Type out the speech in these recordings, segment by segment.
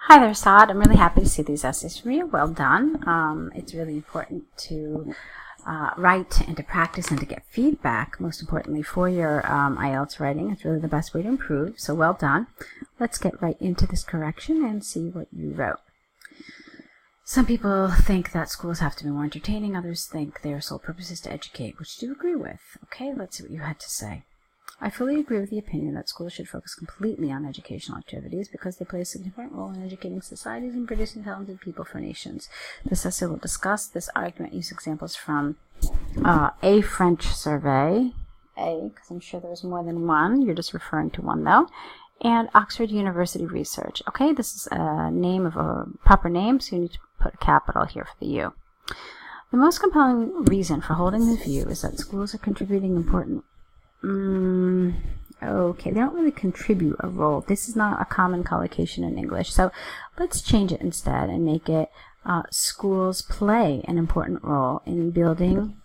Hi there, Saad. I'm really happy to see these essays from you. Well done. It's really important to write and to practice and to get feedback, most importantly, for your IELTS writing. It's really the best way to improve, so well done. Let's get right into this correction and see what you wrote. Some people think that schools have to be more entertaining. Others think their sole purpose is to educate. Which do you agree with? Okay, let's see what you had to say. I fully agree with the opinion that schools should focus completely on educational activities because they play a significant role in educating societies and producing talented people for nations. This essay will discuss this argument, use examples from a French survey, because I'm sure there's more than one, you're just referring to one though, and Oxford University research. Okay, this is a name of a proper name, so you need to put a capital here for the U. The most compelling reason for holding this view is that schools are contributing important okay, they don't really contribute a role. This is not a common collocation in English, so let's change it instead and make it schools play an important role in building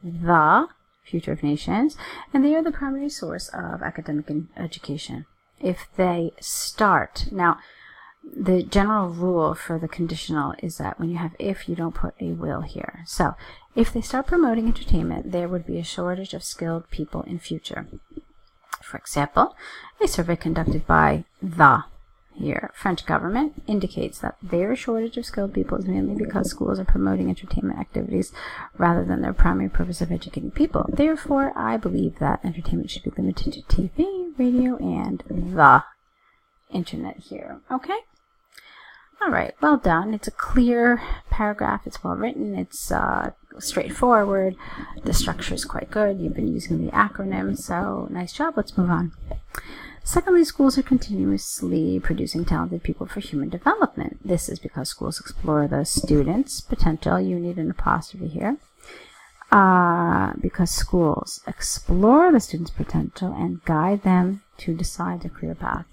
the future of nations, and they are the primary source of academic education. If they start, now the general rule for the conditional is that when you have if, you don't put a will here. So if they start promoting entertainment, there would be a shortage of skilled people in future. For example, a survey conducted by the French government indicates that their shortage of skilled people is mainly because schools are promoting entertainment activities rather than their primary purpose of educating people. Therefore, I believe that entertainment should be limited to TV, radio, and the internet here. Okay? All right, well done. It's a clear paragraph. It's well written. It's straightforward. The structure is quite good. You've been using the acronym, so nice job. Let's move on. Secondly, schools are continuously producing talented people for human development. This is because schools explore the student's potential. You need an apostrophe here. Because schools explore the student's potential and guide them to decide a career path.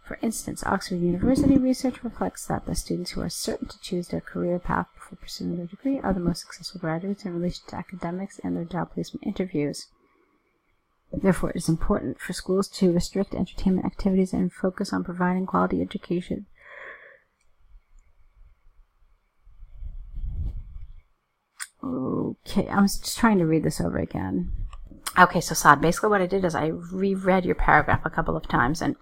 For instance, Oxford University research reflects that the students who are certain to choose their career path before pursuing their degree are the most successful graduates in relation to academics and their job placement interviews. Therefore, it is important for schools to restrict entertainment activities and focus on providing quality education. Okay, I was just trying to read this over again. Okay, so Saad, basically what I did is I reread your paragraph a couple of times, and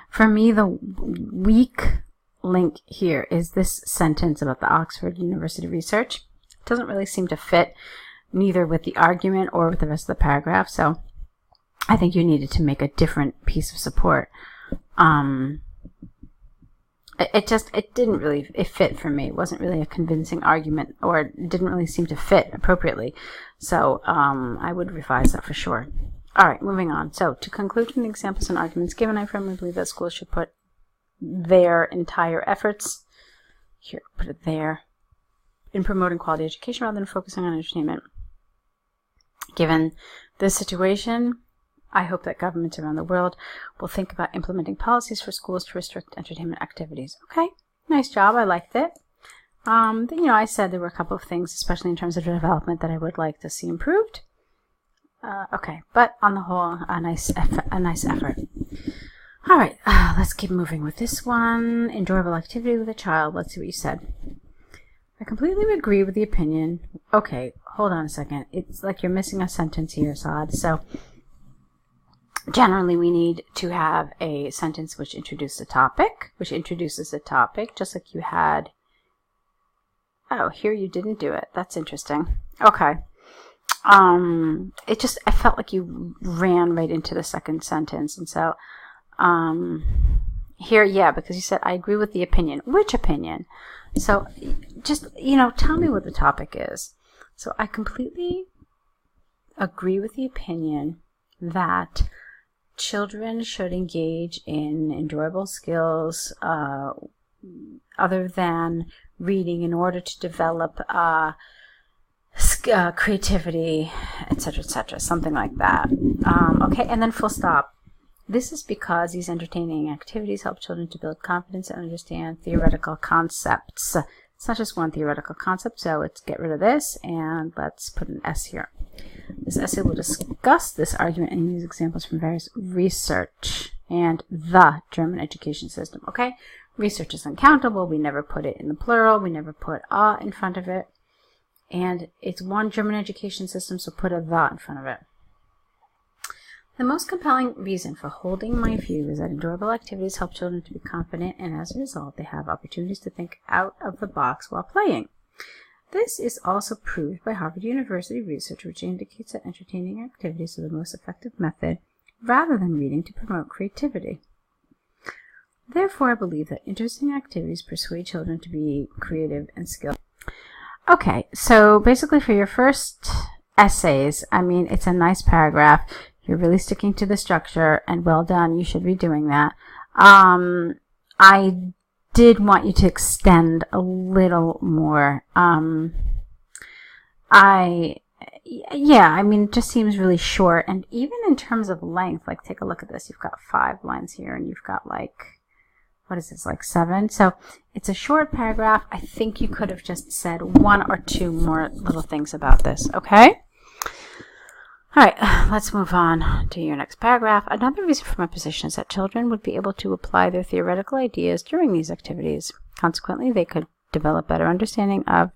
for me, the weak link here is this sentence about the Oxford University research. It doesn't really seem to fit neither with the argument or with the rest of the paragraph, so I think you needed to make a different piece of support. It didn't really fit for me. It wasn't really a convincing argument, or it didn't really seem to fit appropriately. So I would revise that for sure. All right, moving on. So to conclude from the examples and arguments given, I firmly believe that schools should put their entire efforts, here, put it there, in promoting quality education rather than focusing on entertainment. Given this situation, I hope that governments around the world will think about implementing policies for schools to restrict entertainment activities. Okay, nice job. I liked it. I said there were a couple of things, especially in terms of development, that I would like to see improved. Okay, but on the whole, a nice effort. All right, let's keep moving with this one. Enjoyable activity with a child. Let's see what you said. I completely agree with the opinion. Okay, hold on a second. It's like you're missing a sentence here, Saad. So generally, we need to have a sentence which introduces a topic, just like you had. Oh, here you didn't do it. That's interesting. Okay. I felt like you ran right into the second sentence. And so, here, yeah, because you said, I agree with the opinion. Which opinion? So, just, tell me what the topic is. So, I completely agree with the opinion that children should engage in enjoyable skills, other than reading in order to develop, creativity, etc., something like that. Okay, and then full stop. This is because these entertaining activities help children to build confidence and understand theoretical concepts. It's not just one theoretical concept, so let's get rid of this and let's put an S here. This essay will discuss this argument and use examples from various research and the German education system. Okay, research is uncountable. We never put it in the plural. We never put a in front of it. And it's one German education system, so put a the in front of it. The most compelling reason for holding my view is that enjoyable activities help children to be confident, and as a result, they have opportunities to think out of the box while playing. This is also proved by Harvard University research, which indicates that entertaining activities are the most effective method, rather than reading, to promote creativity. Therefore, I believe that interesting activities persuade children to be creative and skilled. Okay, so basically for your first essays, I mean, it's a nice paragraph. You're really sticking to the structure, and well done. You should be doing that. I did want you to extend a little more. I mean, it just seems really short. And even in terms of length, like, take a look at this. You've got 5 lines here, and you've got, like, what is this, like 7? So it's a short paragraph. I think you could have just said 1 or 2 more little things about this, okay? All right, let's move on to your next paragraph. Another reason for my position is that children would be able to apply their theoretical ideas during these activities. Consequently, they could develop better understanding of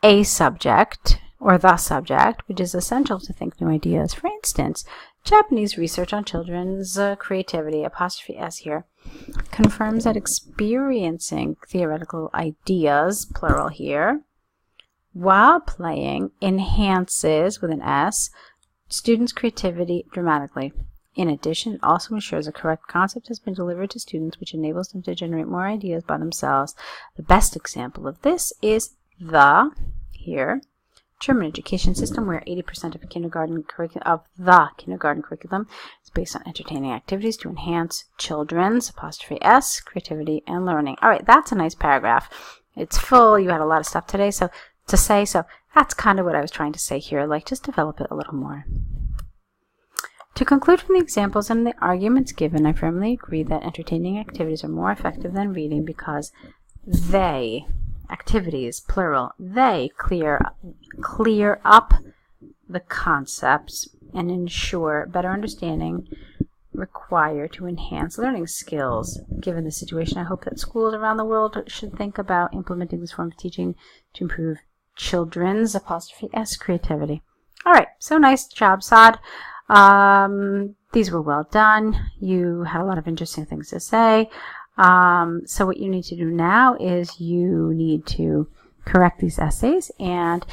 a subject or the subject, which is essential to think new ideas. For instance, Japanese research on children's creativity, apostrophe S here, confirms that experiencing theoretical ideas, plural here, while playing enhances, with an S, students' creativity dramatically. In addition, it also ensures a correct concept has been delivered to students, which enables them to generate more ideas by themselves. The best example of this is the, here, German education system, where 80% of the kindergarten curriculum is based on entertaining activities to enhance children's, apostrophe S, creativity and learning. All right, that's a nice paragraph. It's full. You had a lot of stuff today, so that's kind of what I was trying to say here, like just develop it a little more. To conclude from the examples and the arguments given, I firmly agree that entertaining activities are more effective than reading because they, activities, plural, they clear up the concepts and ensure better understanding required to enhance learning skills. Given the situation, I hope that schools around the world should think about implementing this form of teaching to improve children's, apostrophe S, creativity. All right, so nice job, Saad. These were well done. You had a lot of interesting things to say. So what you need to do now is you need to correct these essays, and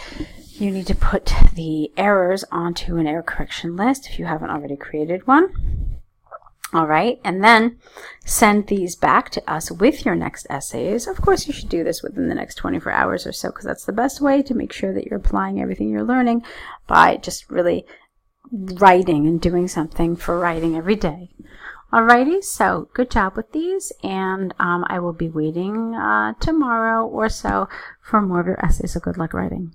you need to put the errors onto an error correction list if you haven't already created one. All right, and then send these back to us with your next essays. Of course, you should do this within the next 24 hours or so, because that's the best way to make sure that you're applying everything you're learning by just really writing and doing something for writing every day. Alrighty, so good job with these, and I will be waiting tomorrow or so for more of your essays, so good luck writing.